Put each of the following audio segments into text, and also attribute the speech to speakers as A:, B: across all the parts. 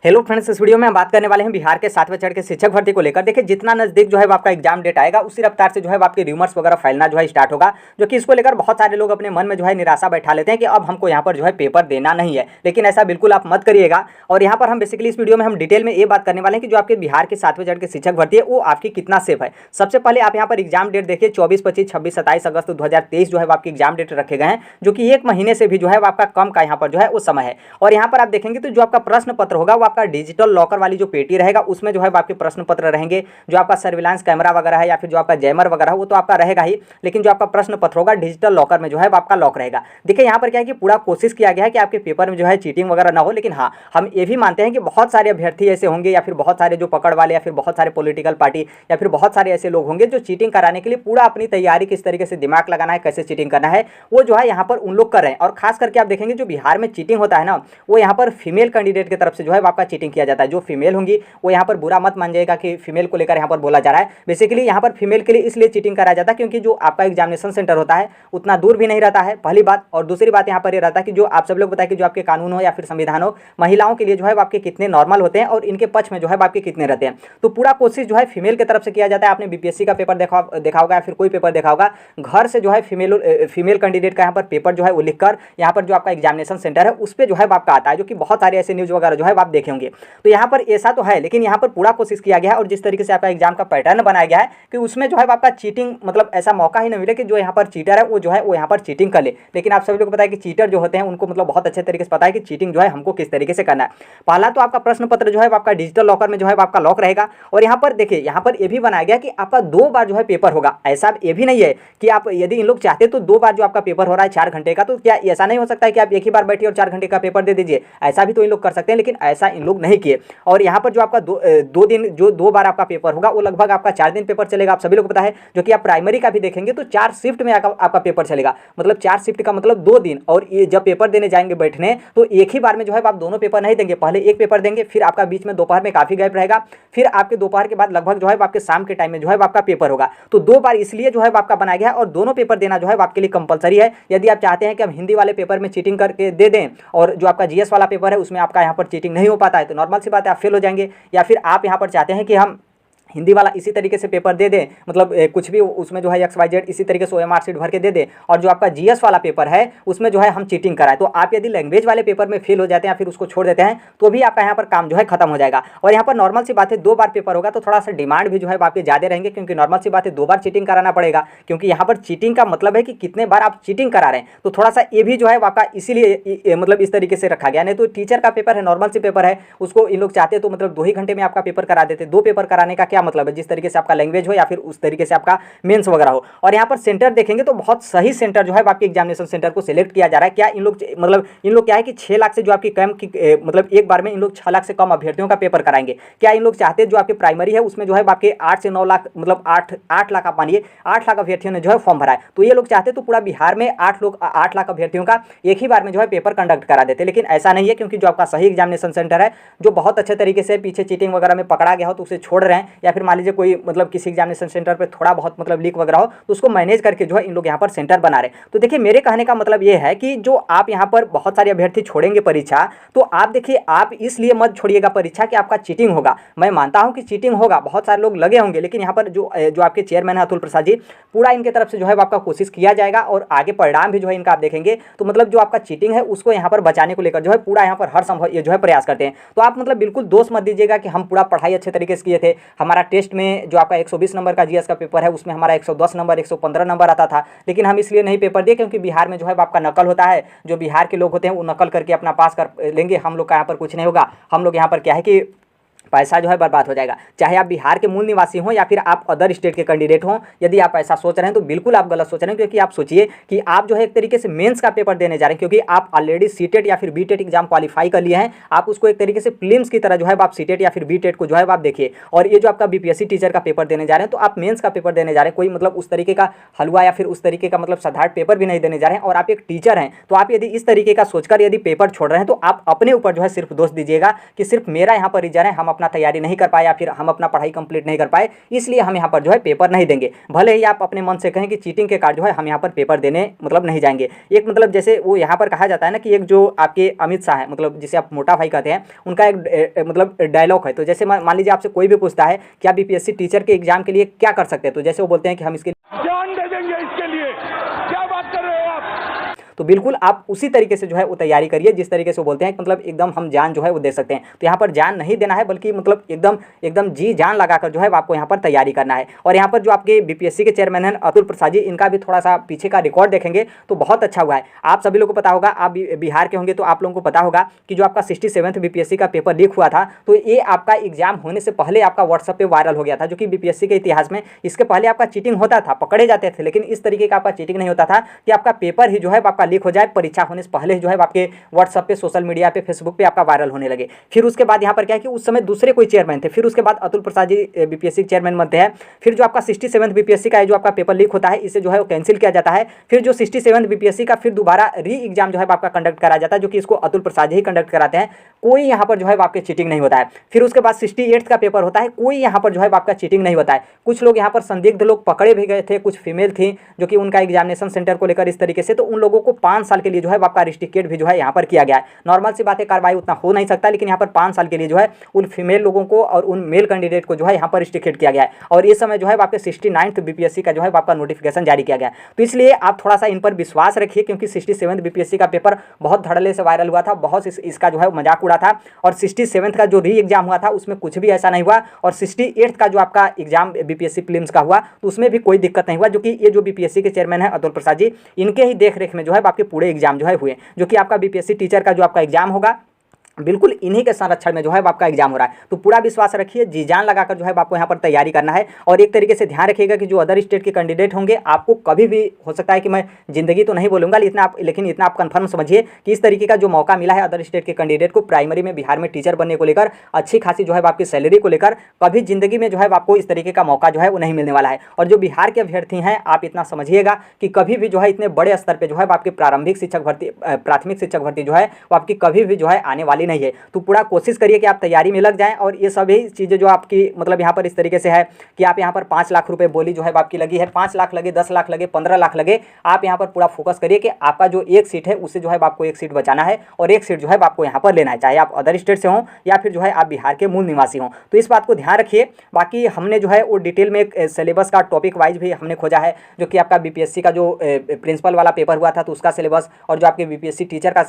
A: Hello friends, इस video में हम बात करने वाले हैं बिहार के 7वें चरण के शिक्षक भर्ती को लेकर। देखिए, जितना नजदीक जो है वो आपका एग्जाम डेट आएगा उसी रफ्तार से जो है वो आपके रूमर्स वगैरह फैलना जो है स्टार्ट होगा, जो कि इसको लेकर बहुत सारे लोग अपने मन में जो है निराशा बैठा लेते हैं कि अब हमको यहाँ पर जो है पेपर देना नहीं है। लेकिन ऐसा बिल्कुल आप मत करिएगा। और यहाँ पर हम बेसिकली इस वीडियो में हम डिटेल में ये बात करने वाले हैं कि जो आपके बिहार के 7वें चरण के शिक्षक भर्ती है वो आपकी कितना सेफ है। सबसे पहले आप यहाँ पर एग्जाम डेट देखिए, 24, 25, 26, 27 अगस्त 2023 जो है वो आपके एग्जाम डेट रखे गए हैं, जो कि एक महीने से भी जो है वो आपका कम का यहाँ पर जो है वो समय है। और यहाँ पर आप देखेंगे तो जो आपका प्रश्न पत्र होगा वो आपका डिजिटल लॉकर वाली जो पेटी रहेगा उसमें जो है आपके प्रश्न पत्र रहेंगे। जो आपका सर्विलांस कैमरा वगैरह है या फिर जो आपका जैमर वगैरह है वो तो आपका रहेगा ही, लेकिन जो आपका प्रश्न पत्र होगा डिजिटल लॉकर में जो है आपका लॉक रहेगा। देखिए, यहाँ पर क्या है कि पूरा कोशिश किया गया है कि आपके पेपर में जो है चीटिंग वगैरह ना हो, लेकिन हाँ, हम ये भी मानते हैं कि बहुत सारे अभ्यर्थी ऐसे होंगे या फिर बहुत सारे जो पकड़ वाले या फिर बहुत सारे पॉलिटिकल पार्टी या फिर बहुत सारे ऐसे लोग होंगे जो चीटिंग कराने के लिए पूरा अपनी तैयारी किस तरीके से दिमाग लगाना है, कैसे चीटिंग करना है, वो जो है यहाँ पर उन लोग कर रहे हैं। और खास करके आप देखेंगे जो बिहार में चीटिंग होता है ना, वो यहाँ पर फीमेल कैंडिडेट की तरफ से जो है आपका चीटिंग किया जाता है। जो फीमेल होंगी वो यहाँ पर बुरा मत मान जाएगा कि फीमेल को लेकर यहाँ पर बोला जा रहा है। बेसिकली यहाँ पर फीमेल के लिए इसलिए चीटिंग कराया जाता है क्योंकि जो आपका एग्जामिनेशन सेंटर होता है उतना दूर भी नहीं रहता है, पहली बात। और दूसरी बात यहाँ पर ये रहता है कि जो आप सब लोग बताएं कि जो आपके कानून हो या फिर संविधान हो, महिलाओं के लिए जो है आपके कितने नॉर्मल होते हैं और इनके पक्ष में जो है आपके कितने रहते हैं। तो पूरा कोशिश जो है फीमेल की तरफ से किया जाता है। आपने बीपीएससी का पेपर देखा होगा या फिर कोई पेपर देखा होगा, घर से जो है फीमेल कैंडिडेट का यहाँ पर पेपर जो है वो लिखकर यहाँ पर जो आपका एग्जामिनेशन सेंटर है उस पर जो है आपका आता है, जो कि बहुत सारे ऐसे न्यूज़ वगैरह जो है आप देखे होंगे। तो यहाँ पर ऐसा तो है, लेकिन यहाँ पर पूरा कोशिश किया गया है और जिस तरीके से आपका एग्जाम का पैटर्न बनाया गया है कि उसमें जो है आपका चीटिंग मतलब ऐसा मौका ही नहीं मिले कि जो यहाँ पर चीटर है वो यहाँ पर चीटिंग कर ले। लेकिन आप सभी लोग को पता है कि चीटर जो होते हैं उनको मतलब बहुत अच्छे तरीके से पता है कि चीटिंग जो है हमको किस तरीके से करना है। पहला तो आपका प्रश्न पत्र जो है आपका डिजिटल लॉकर में जो है आपका लॉक रहेगा। और यहाँ पर देखिए, यहाँ पर ये भी बनाया गया कि आपका 2 बार जो है पेपर होगा। ऐसा ये भी नहीं है कि आप यदि इन लोग चाहते तो 2 बार जो आपका पेपर हो रहा है 4 घंटे का, तो क्या ऐसा नहीं हो सकता है कि आप एक ही बार बैठिए और 4 घंटे का पेपर दे दीजिए? ऐसा भी तो इन लोग कर सकते हैं, लेकिन ऐसा इन लोग नहीं किए। और यहाँ पर जो आपका 2 दिन जो 2 बार आपका पेपर होगा वो लगभग आपका 4 दिन पेपर चलेगा। आप सभी लोग को पता है, जो कि आप प्राइमरी का भी देखेंगे तो 4 शिफ्ट में आपका पेपर चलेगा। मतलब 4 शिफ्ट का मतलब 2 दिन। और ये जब पेपर देने जाएंगे बैठने तो एक ही बार में जो है आप दोनों पेपर नहीं देंगे, पहले एक पेपर देंगे, फिर आपका बीच में दोपहर में काफी गैप रहेगा, फिर आपके दोपहर के बाद लगभग जो है आपके शाम के टाइम में जो है आपका पेपर होगा। तो 2 बार इसलिए जो है आपका बनाया गया है और दोनों पेपर देना जो है आपके लिए कंपलसरी है। यदि आप चाहते हैं कि हम हिंदी वाले पेपर में चीटिंग करके दे दें और जो आपका जीएस वाला पेपर है उसमें आपका यहाँ पर चीटिंग नहीं हो पाता है, तो नॉर्मल सी बात है आप फेल हो जाएंगे। या फिर आप यहाँ पर चाहते हैं कि हम हिंदी वाला इसी तरीके से पेपर दे दें, मतलब कुछ भी उसमें जो है XYZ इसी तरीके से OMR सीट भर के दे दें, और जो आपका GS वाला पेपर है उसमें जो है हम चीटिंग कराएं। तो आप यदि लैंग्वेज वाले पेपर में फेल हो जाते हैं या फिर उसको छोड़ देते हैं तो भी आपका यहाँ पर काम जो है खत्म हो जाएगा। और यहाँ पर नॉर्मल सी बात है 2 बार पेपर होगा तो थोड़ा सा डिमांड भी जो है आपके ज़्यादा रहेंगे, क्योंकि नॉर्मल सी बात है 2 बार चीटिंग कराना पड़ेगा, क्योंकि यहाँ पर चीटिंग का मतलब है कि कितने बार आप चीटिंग करा रहे हैं। तो थोड़ा सा ये भी जो है आपका इसीलिए मतलब इस तरीके से रखा गया। नहीं तो टीचर का पेपर है, नॉर्मल सी पेपर है, उसको इन लोग चाहते तो मतलब 2 ही घंटे में आपका पेपर करा देते। 2 पेपर कराने का क्या मतलब है, जिस तरीके से आपका लैंग्वेज हो या फिर उस तरीके से आपका मेंस वगैरह हो। और यहाँ पर सेंटर देखेंगे तो बहुत सही सेंटर जो है आपके एग्जामिनेशन सेंटर को सिलेक्ट किया जा रहा है। क्या इन लोग क्या है कि 6 लाख से जो आपकी कम की मतलब एक बार में इन लोग 6 लाख से कम अभ्यर्थियों का पेपर कराएंगे। क्या इन लोग चाहते हैं जो आपके प्राइमरी है उसमें जो है आपके 8 से 9 लाख मतलब 8 लाख आप मानिए 8 लाख अभ्यर्थियों ने जो है फॉर्म भरा है, तो ये लोग चाहते तो पूरा बिहार में 8 लाख अभ्यर्थियों का एक ही बार में जो है पेपर कंडक्ट करा देते। लेकिन ऐसा नहीं है, क्योंकि जो आपका सही एग्जामिनेशन सेंटर है जो बहुत अच्छे तरीके से पीछे चीटिंग वगैरह में पकड़ा गया हो तो उसे छोड़ रहे हैं, या फिर मान लीजिए कोई मतलब किसी एग्जामिनेशन सेंटर पे थोड़ा बहुत मतलब लीक वगैरह हो तो उसको मैनेज करके जो है इन लोग यहाँ पर सेंटर बना रहे। तो देखिए, मेरे कहने का मतलब ये है कि जो आप यहाँ पर बहुत सारे अभ्यर्थी छोड़ेंगे परीक्षा, तो आप देखिए आप इसलिए मत छोड़िएगा परीक्षा कि आपका चीटिंग होगा। मैं मानता हूँ कि चीटिंग होगा, बहुत सारे लोग लगे होंगे, लेकिन यहाँ पर जो आपके चेयरमैन है अतुल प्रसाद जी, पूरा इनके तरफ से जो है आपका कोशिश किया जाएगा और आगे परिणाम भी जो है इनका आप देखेंगे तो मतलब जो आपका चीटिंग है उसको यहाँ पर बचाने को लेकर जो है पूरा यहाँ पर हर संभव ये जो है प्रयास करते हैं। तो आप मतलब बिल्कुल दोष मत दीजिएगा कि हम पूरा पढ़ाई अच्छे तरीके से किए थे, हमारा टेस्ट में जो आपका 120 नंबर का जीएस का पेपर है उसमें हमारा 110 नंबर 115 नंबर आता था, लेकिन हम इसलिए नहीं पेपर दिए क्योंकि बिहार में जो है आपका नकल होता है। जो बिहार के लोग होते हैं वो नकल करके अपना पास कर लेंगे, हम लोग का यहाँ पर कुछ नहीं होगा। हम लोग यहाँ पर क्या है कि पैसा जो है बर्बाद हो जाएगा। चाहे आप बिहार के मूल निवासी हों या फिर आप अदर स्टेट के कैंडिडेट हों, यदि आप ऐसा सोच रहे हैं तो बिल्कुल आप गलत सोच रहे हैं। क्योंकि आप सोचिए कि आप जो है एक तरीके से मेंस का पेपर देने जा रहे हैं, क्योंकि आप ऑलरेडी सीटेट या फिर बीटेट एग्जाम क्वालिफाई कर लिए हैं, आप उसको एक तरीके से प्रीलिम्स की तरह जो है आप सीटेट या फिर बीटेट को जो है आप देखिए। और ये जो आपका बीपीएससी टीचर का पेपर देने जा रहे हैं तो आप मेंस का पेपर देने जा रहे हैं, कोई मतलब उस तरीके का हलवा या फिर उस तरीके का मतलब साधारण पेपर भी नहीं देने जा रहे हैं। और आप एक टीचर हैं, तो आप यदि इस तरीके का सोचकर यदि पेपर छोड़ रहे हैं तो आप अपने ऊपर जो है सिर्फ दोष दीजिएगा कि सिर्फ मेरा यहाँ पर रीजन है, हम अपना अपना तैयारी नहीं कर पाए या फिर हम अपना पढ़ाई कंप्लीट नहीं कर पाए, इसलिए हम यहाँ पर जो है पेपर नहीं देंगे। भले ही आप अपने मन से कहें कि चीटिंग के कारण जो है हम यहाँ पर पेपर देने मतलब नहीं जाएंगे। एक मतलब जैसे वो यहाँ पर कहा जाता है ना कि एक जो आपके अमित शाह है, मतलब जिसे आप मोटा भाई कहते हैं, उनका एक मतलब डायलॉग है। तो जैसे मान लीजिए आपसे कोई भी पूछता है कि आप बीपीएससी टीचर के एग्जाम के लिए क्या कर सकते हैं, तो जैसे वो बोलते हैं कि हम इसके
B: जान दे देंगे, इसके लिए क्या बात कर रहे हो आप।
A: तो बिल्कुल आप उसी तरीके से जो है वो तैयारी करिए जिस तरीके से वो बोलते हैं, मतलब एकदम हम जान जो है वो दे सकते हैं। तो यहाँ पर जान नहीं देना है, बल्कि मतलब एकदम एकदम जी जान लगाकर जो है आपको यहाँ पर तैयारी करना है। और यहाँ पर जो आपके बीपीएससी के चेयरमैन हैं अतुल प्रसाद जी, इनका भी थोड़ा सा पीछे का रिकॉर्ड देखेंगे तो बहुत अच्छा हुआ है। आप सभी लोगों को पता होगा, आप बिहार के होंगे तो आप लोगों को पता होगा कि जो आपका 67th बीपीएससी का पेपर लीक हुआ था, तो ये आपका एग्जाम होने से पहले आपका व्हाट्सएप पे वायरल हो गया था, जो कि बीपीएससी के इतिहास में इसके पहले आपका चीटिंग होता था, पकड़े जाते थे, लेकिन इस तरीके का आपका चीटिंग नहीं होता था कि आपका पेपर ही जो है आपका लीक हो जाए, परीक्षा होने से पहले जो है आपके व्हाट्सएप पे, सोशल मीडिया पे, फेसबुक पे आपका वायरल होने लगे। फिर उसके बाद यहाँ पर क्या है कि उस समय दूसरे कोई चेयरमैन थे, फिर उसके बाद अतुल प्रसाद जी बीपीएससी चेयरमैन बनते हैं। फिर जो आपका 67th बीपीएससी का है जो आपका पेपर लीक होता है, इसे जो है वो कैंसिल किया जाता है। फिर जो 67th बीपीएससी का फिर दोबारा री एग्जाम जो है आपका कंडक्ट कराया जाता है, जो कि इसको अतुल प्रसाद ही कंडक्ट कराते हैं। कोई यहाँ पर जो है आपके चीटिंग नहीं होता है। फिर उसके बाद 68th का पेपर होता है, कोई यहाँ पर जो है आपका चीटिंग नहीं होता है। कुछ लोग यहाँ पर संदिग्ध लोग पकड़े भी गए थे, कुछ फीमेल थी जो कि उनका एग्जामिनेशन सेंटर को लेकर इस तरीके से, तो उन लोगों को 5 साल के लिए जो है आपका रिस्ट्रिक्टेड भी जो है यहाँ पर किया गया है। नॉर्मल सी बात है, कार्रवाई उतना हो नहीं सकता, लेकिन यहाँ पर 5 साल के लिए जो है उन फीमेल लोगों को और उन मेल कैंडिडेट को जो है यहाँ पर रिस्ट्रिक्टेड किया गया है। और इस समय जो है आपके 69th बीपीएससी का जो है आपका नोटिफिकेशन जारी किया गया है। तो इसलिए आप थोड़ा सा इन पर विश्वास रखिए, क्योंकि 67th बीपीएससी का पेपर बहुत धड़ल्ले से वायरल हुआ था, बहुत इसका जो है मजाक उड़ा था। और 67th का जो री एग्जाम हुआ था उसमें कुछ भी ऐसा नहीं हुआ। और 68th का जो आपका एग्जाम बीपीएससी प्रीलिम्स का हुआ तो उसमें भी कोई दिक्कत नहीं हुआ, जो कि ये जो बीपीएससी के चेयरमैन है अतुल प्रसाद जी, इनके ही देख रेख में जो है आपके पूरे एग्जाम जो है हुए, जो कि आपका बीपीएससी टीचर का जो आपका एग्जाम होगा बिल्कुल इन्हीं के संरक्षण में जो है आपका एग्जाम हो रहा है। तो पूरा विश्वास रखिए, जी जान लगाकर जो है आपको यहाँ पर तैयारी करना है। और एक तरीके से ध्यान रखिएगा कि जो अदर स्टेट के कैंडिडेट होंगे, आपको कभी भी हो सकता है कि मैं जिंदगी तो नहीं बोलूँगा, लेकिन इतना आप कंफर्म समझिए कि इस तरीके का जो मौका मिला है अदर स्टेट के कैंडिडेट को प्राइमरी में बिहार में टीचर बनने को लेकर, अच्छी खासी जो है आपकी सैलरी को लेकर, कभी जिंदगी में जो है आपको इस तरीके का मौका जो है वो नहीं मिलने वाला है। और जो बिहार के अभ्यर्थी हैं, आप इतना समझिएगा कि कभी भी जो है इतने बड़े स्तर पर जो है आपकी प्रारंभिक शिक्षक भर्ती, प्राथमिक शिक्षक भर्ती जो है वो आपकी कभी भी जो है आने वाली नहीं है। तो पूरा कोशिश करिए कि आप तैयारी में लग जाएं। और ये सभी चीज़ें जो आपकी मतलब यहाँ पर इस तरीके से है कि आप यहाँ पर 5 लाख रुपए बोली जो है आपकी लगी है, 5 लाख लगे, 10 लाख लगे, 15 लाख लगे, आप यहाँ पर पूरा फोकस करिए कि आपका जो एक सीट है उससे जो है आपको एक सीट बचाना है और एक सीट जो है आपको यहाँ पर लेना है, चाहे आप अदर स्टेट से हों या फिर जो है आप बिहार के मूल निवासी हों। तो इस बात को ध्यान रखिए। बाकी हमने जो है वो डिटेल में एक सिलेबस का टॉपिक वाइज भी हमने खोजा है, जो कि आपका बीपीएससी का जो प्रिंसिपल वाला पेपर हुआ था तो उसका सिलेबस, और जो आपके बीपीएससी टीचर का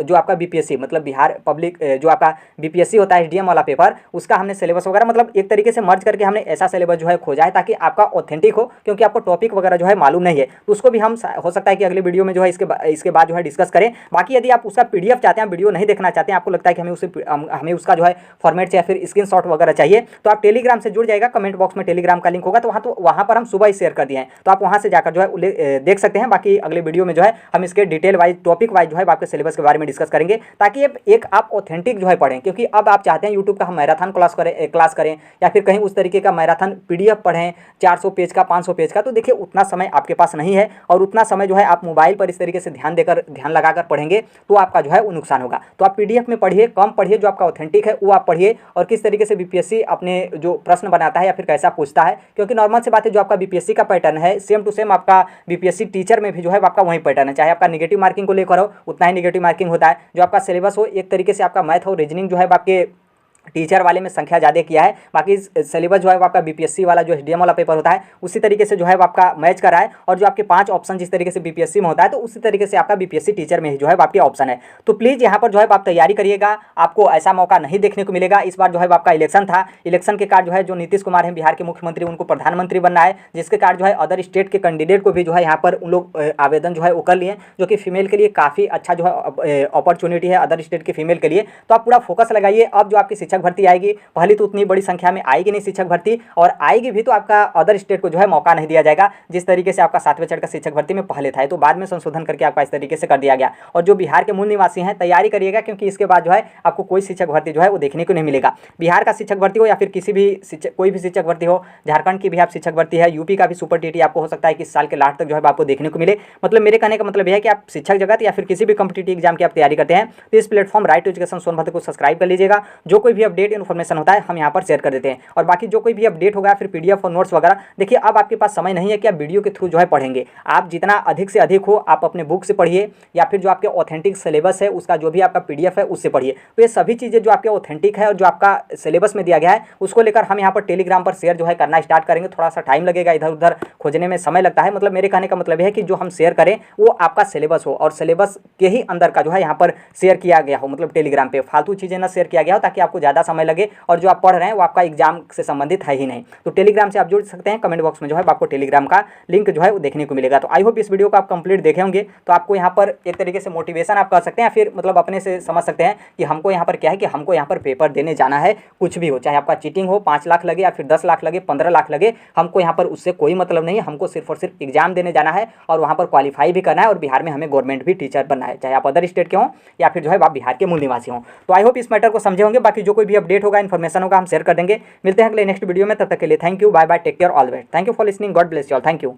A: जो आपका बीपीएससी मतलब बिहार पब्लिक जो आपका बीपीएससी होता है एसडीएम वाला पेपर, उसका हमने सिलेबस वगैरह मतलब एक तरीके से मर्ज करके हमने ऐसा सिलेबस जो है खोजा है ताकि आपका ऑथेंटिक हो, क्योंकि आपको टॉपिक वगैरह जो है मालूम नहीं है। तो उसको भी हम हो सकता है कि अगले वीडियो में जो है इसके बाद जो है डिस्कस करें। बाकी यदि आप उसका पीडीएफ चाहते हैं, वीडियो नहीं देखना चाहते हैं, आपको लगता है कि हमें उसका जो है फॉर्मेट या फिर स्क्रीनशॉट वगैरह चाहिए, तो आप टेलीग्राम से जुड़ जाएगा, कमेंट बॉक्स में टेलीग्राम का लिंक होगा, तो वहाँ पर हम सुबह ही शेयर कर दिए हैं, तो आप वहाँ से जाकर जो है देख सकते हैं। बाकी अगले वीडियो में जो है हम इसके डिटेल वाइज टॉपिक वाइज जो है आपके सिलेबस के बारे में डिस्कस करेंगे, ताकि एक आप ऑथेंटिक जो है पढ़ें। क्योंकि अब आप चाहते हैं यूट्यूब का हम मैराथन क्लास करें या फिर कहीं उस तरीके का मैराथन पीडीएफ पढ़ें 400 पेज का, 500 पेज का, तो देखिए उतना समय आपके पास नहीं है। और उतना समय जो है आप मोबाइल पर इस तरीके से ध्यान लगाकर पढ़ेंगे तो आपका जो है वो नुकसान होगा। तो आप पीडीएफ में पढ़िए, कम पढ़िए, जो आपका ऑथेंटिक है वो आप पढ़िए, और किस तरीके से बीपीएससी अपने जो प्रश्न बनाता है या फिर कैसा पूछता है। क्योंकि नॉर्मल से बात है, जो आपका बीपीएससी का पैटर्न है सेम टू सेम आपका बीपीएससी टीचर में भी जो है आपका वही पैटर्न है, चाहे आपका नेगेटिव मार्किंग को लेकर हो उतना ही नेगेटिव मार्किंग होता है। जो आपका सिलेबस हो एक तरीके से आपका मैथ और रीजनिंग जो है आपके टीचर वाले में संख्या ज़्यादा किया है, बाकी सिलेबस जो है आपका बीपीएससी वाला जो एसडीएम वाला पेपर होता है उसी तरीके से जो है आपका मैच करा है। और जो आपके 5 ऑप्शन जिस तरीके से बीपीएससी में होता है तो उसी तरीके से आपका बीपीएससी टीचर में ही जो है आपके ऑप्शन है। तो प्लीज़ यहाँ पर जो है आप तैयारी करिएगा, आपको ऐसा मौका नहीं देखने को मिलेगा। इस बार जो है आपका इलेक्शन था, इलेक्शन के कारण जो है जो नीतीश कुमार हैं बिहार के मुख्यमंत्री, उनको प्रधानमंत्री बनना है, जिसके कारण जो है अदर स्टेट के कैंडिडेट को भी जो है यहाँ पर उन लोग आवेदन जो है वो कर लिए, जो कि फीमेल के लिए काफ़ी अच्छा जो है अपॉर्चुनिटी है अदर स्टेट के फीमेल के लिए। तो आप पूरा फोकस लगाइए। अब जो आपकी शिक्षक भर्ती आएगी, पहली तो उतनी बड़ी संख्या में आएगी नहीं शिक्षक भर्ती, और आएगी भी तो आपका अदर स्टेट को जो है मौका नहीं दिया जाएगा, जिस तरीके से आपका 7वें चरण का शिक्षक भर्ती में पहले था। तो बाद में संशोधन करके आपका इस तरीके से कर दिया गया। और जो बिहार के मूल निवासी हैं तैयारी करिएगा, क्योंकि इसके बाद जो है आपको कोई शिक्षक भर्ती जो है वो देखने को नहीं मिलेगा। बिहार का शिक्षक भर्ती हो या फिर किसी भी कोई भी शिक्षक भर्ती हो, झारखंड की भी आप शिक्षक भर्ती है, यूपी का भी सुपर टीटी आपको हो सकता है कि इस साल के लास्ट तक जो है आपको देखने को मिले। मतलब मेरे कहने का मतलब यह है कि आप शिक्षक जगत या फिर किसी भी कॉम्पिटिटिव एग्जाम की आप तैयारी करते हैं तो इस platform right to education Sonbhadra को सब्सक्राइब कर लीजिएगा। जो कोई भी अपडेट इन्फॉर्मेशन होता है हम यहाँ पर शेयर कर देते हैं। और बाकी जो कोई भी अपडेट होगा फिर पीडीएफ और नोट्स वगैरह, देखिए अब आपके पास समय नहीं है कि आप वीडियो के थ्रू जो है पढ़ेंगे। आप जितना अधिक से अधिक हो आप अपने बुक से पढ़िए या फिर जो आपके ऑथेंटिक सिलेबस है उसका जो भी आपका पीडीएफ है उससे पढ़िए। तो ये सभी चीज़ें जो आपके ऑथेंटिक है और जो आपका सिलेबस में दिया गया है उसको लेकर हम यहाँ पर टेलीग्राम पर शेयर जो है करना स्टार्ट करेंगे। थोड़ा सा टाइम लगेगा, इधर उधर खोजने में समय लगता है। मतलब मेरे कहने का मतलब है कि जो हम शेयर करें वो आपका सिलेबस हो और सिलेबस के ही अंदर का जो है यहाँ पर शेयर किया गया हो, मतलब टेलीग्राम पे फालतू चीज़ें ना शेयर किया गया हो ताकि आपको ज़्यादा समय लगे और जो आप पढ़ रहे हैं वो आपका एग्जाम से संबंधित है ही नहीं। तो टेलीग्राम से आप जुड़ सकते हैं, कमेंट बॉक्स में जो है आपको टेलीग्राम का लिंक जो है वो देखने को मिलेगा। तो आई होप इस वीडियो को आप कंप्लीट देखे होंगे तो आपको यहाँ पर एक तरीके से मोटिवेशन आप कर सकते हैं, फिर मतलब अपने से समझ सकते हैं कि हमको यहाँ पर क्या है कि हमको यहाँ पर पेपर देने जाना है, कुछ भी हो, चाहे आपका चीटिंग हो, 5 लाख लगे या फिर 10 लाख लगे, 15 लाख लगे, हमको यहाँ पर उससे कोई मतलब नहीं है। हमको सिर्फ और सिर्फ एग्जाम देने जाना है और वहाँ पर क्वालिफाई भी करना है और बिहार में हमें गवर्नमेंट भी टीचर बनना है, चाहे आप अदर स्टेट के हों या फिर जो है आप बिहार के मूल निवासी हों। तो आई होप इस मैटर को समझे होंगे। बाकी जो कोई भी अपडेट होगा, इन्फॉर्मेशन होगा, हम शेयर कर देंगे। मिलते हैं अगले नेक्स्ट वीडियो में, तब तक के लिए thank you, bye bye, take care, all the best. Thank you for listening, god bless you all, thank you.